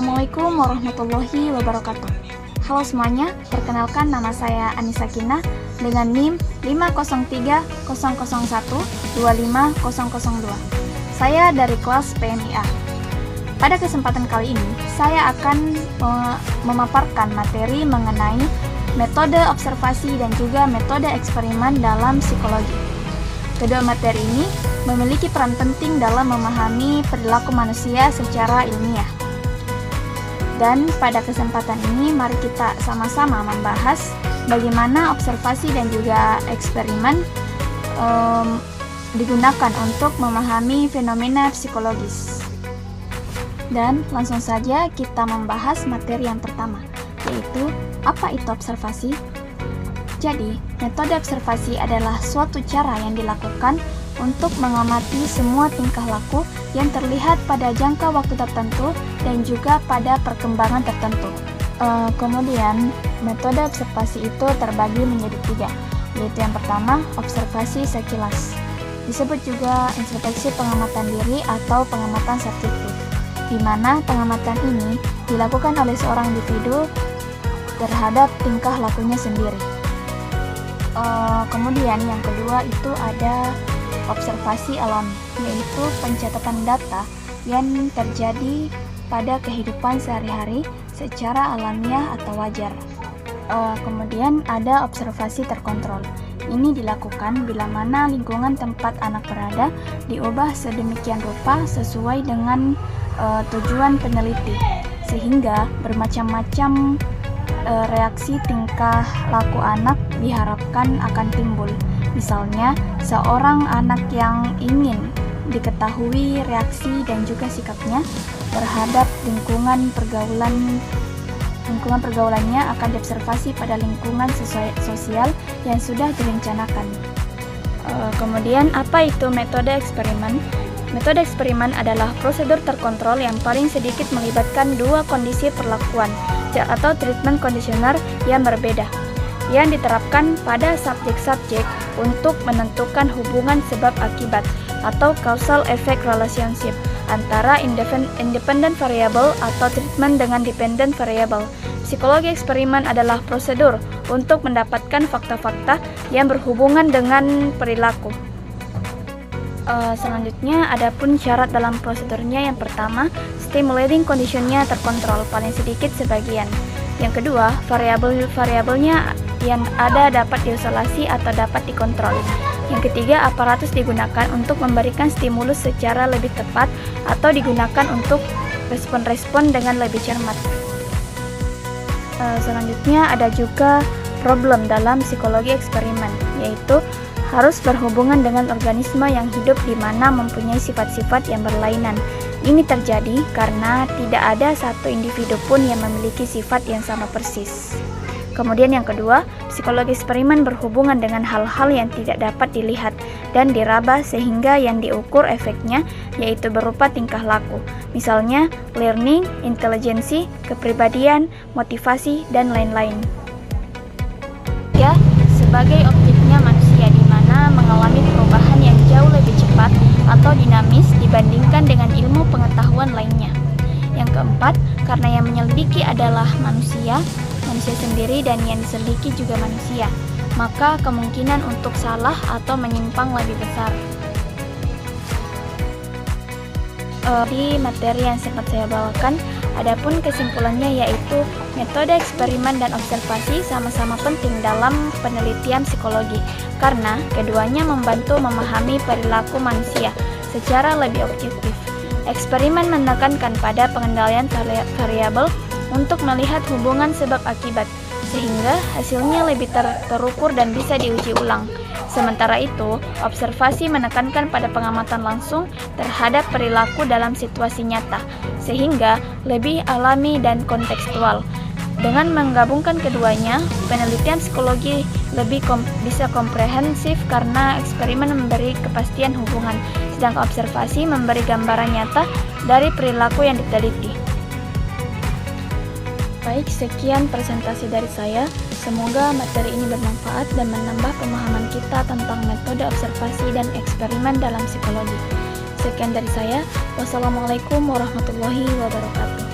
Assalamualaikum warahmatullahi wabarakatuh. Halo semuanya, perkenalkan nama saya Anissa Kinah dengan NIM 50300125002. Saya dari kelas PMIA. Pada kesempatan kali ini, saya akan memaparkan materi mengenai metode observasi dan juga metode eksperimen dalam psikologi. Kedua materi ini memiliki peran penting dalam memahami perilaku manusia secara ilmiah. Dan pada kesempatan ini, mari kita sama-sama membahas bagaimana observasi dan juga eksperimen digunakan untuk memahami fenomena psikologis. Dan langsung saja kita membahas materi yang pertama, yaitu apa itu observasi? Jadi, metode observasi adalah suatu cara yang dilakukan untuk mengamati semua tingkah laku yang terlihat pada jangka waktu tertentu dan juga pada perkembangan tertentu. Kemudian, metode observasi itu terbagi menjadi 3, yaitu yang pertama, observasi sekilas. Disebut juga introspeksi pengamatan diri atau pengamatan subjektif, di mana pengamatan ini dilakukan oleh seorang individu terhadap tingkah lakunya sendiri. Kemudian yang kedua itu ada observasi alami, yaitu pencatatan data yang terjadi pada kehidupan sehari-hari secara alamiah atau wajar. Kemudian ada observasi terkontrol. Ini dilakukan bila mana lingkungan tempat anak berada diubah sedemikian rupa sesuai dengan tujuan peneliti, sehingga bermacam-macam reaksi tingkah laku anak diharapkan akan timbul. Misalnya, seorang anak yang ingin diketahui reaksi dan juga sikapnya terhadap lingkungan pergaulannya akan diobservasi pada lingkungan sosial yang sudah direncanakan. Kemudian, apa itu metode eksperimen? Metode eksperimen adalah prosedur terkontrol yang paling sedikit melibatkan dua kondisi perlakuan atau treatment conditioner yang berbeda, yang diterapkan pada subjek-subjek untuk menentukan hubungan sebab akibat atau causal effect relationship antara independent variable atau treatment dengan dependent variable. Psikologi eksperimen adalah prosedur untuk mendapatkan fakta-fakta yang berhubungan dengan perilaku. Selanjutnya, adapun syarat dalam prosedurnya, yang pertama, stimulating conditionnya terkontrol paling sedikit sebagian. Yang kedua, variabel-variabelnya yang ada dapat diisolasi atau dapat dikontrol. Yang ketiga, aparatus digunakan untuk memberikan stimulus secara lebih tepat atau digunakan untuk respon-respon dengan lebih cermat. Selanjutnya, ada juga problem dalam psikologi eksperimen, yaitu harus berhubungan dengan organisme yang hidup di mana mempunyai sifat-sifat yang berlainan. Ini terjadi karena tidak ada satu individu pun yang memiliki sifat yang sama persis. Kemudian yang kedua, psikologi eksperimen berhubungan dengan hal-hal yang tidak dapat dilihat dan diraba sehingga yang diukur efeknya yaitu berupa tingkah laku. Misalnya, learning, intelijensi, kepribadian, motivasi, dan lain-lain. Ya, sebagai objeknya manusia di mana mengalami perubahan yang jauh lebih cepat atau dinamis dibandingkan dengan ilmu pengetahuan lainnya. Yang keempat, karena yang menyelidiki adalah manusia sendiri dan yang diselidiki juga manusia, maka kemungkinan untuk salah atau menyimpang lebih besar. Di materi yang sempat saya bawakan, adapun kesimpulannya yaitu metode eksperimen dan observasi sama-sama penting dalam penelitian psikologi karena keduanya membantu memahami perilaku manusia secara lebih objektif. Eksperimen menekankan pada pengendalian variabel untuk melihat hubungan sebab akibat, sehingga hasilnya lebih terukur dan bisa diuji ulang. Sementara itu, observasi menekankan pada pengamatan langsung terhadap perilaku dalam situasi nyata, sehingga lebih alami dan kontekstual. Dengan menggabungkan keduanya, penelitian psikologi lebih bisa komprehensif karena eksperimen memberi kepastian hubungan, sedangkan observasi memberi gambaran nyata dari perilaku yang diteliti. Baik, sekian presentasi dari saya. Semoga materi ini bermanfaat dan menambah pemahaman kita tentang metode observasi dan eksperimen dalam psikologi. Sekian dari saya. Wassalamualaikum warahmatullahi wabarakatuh.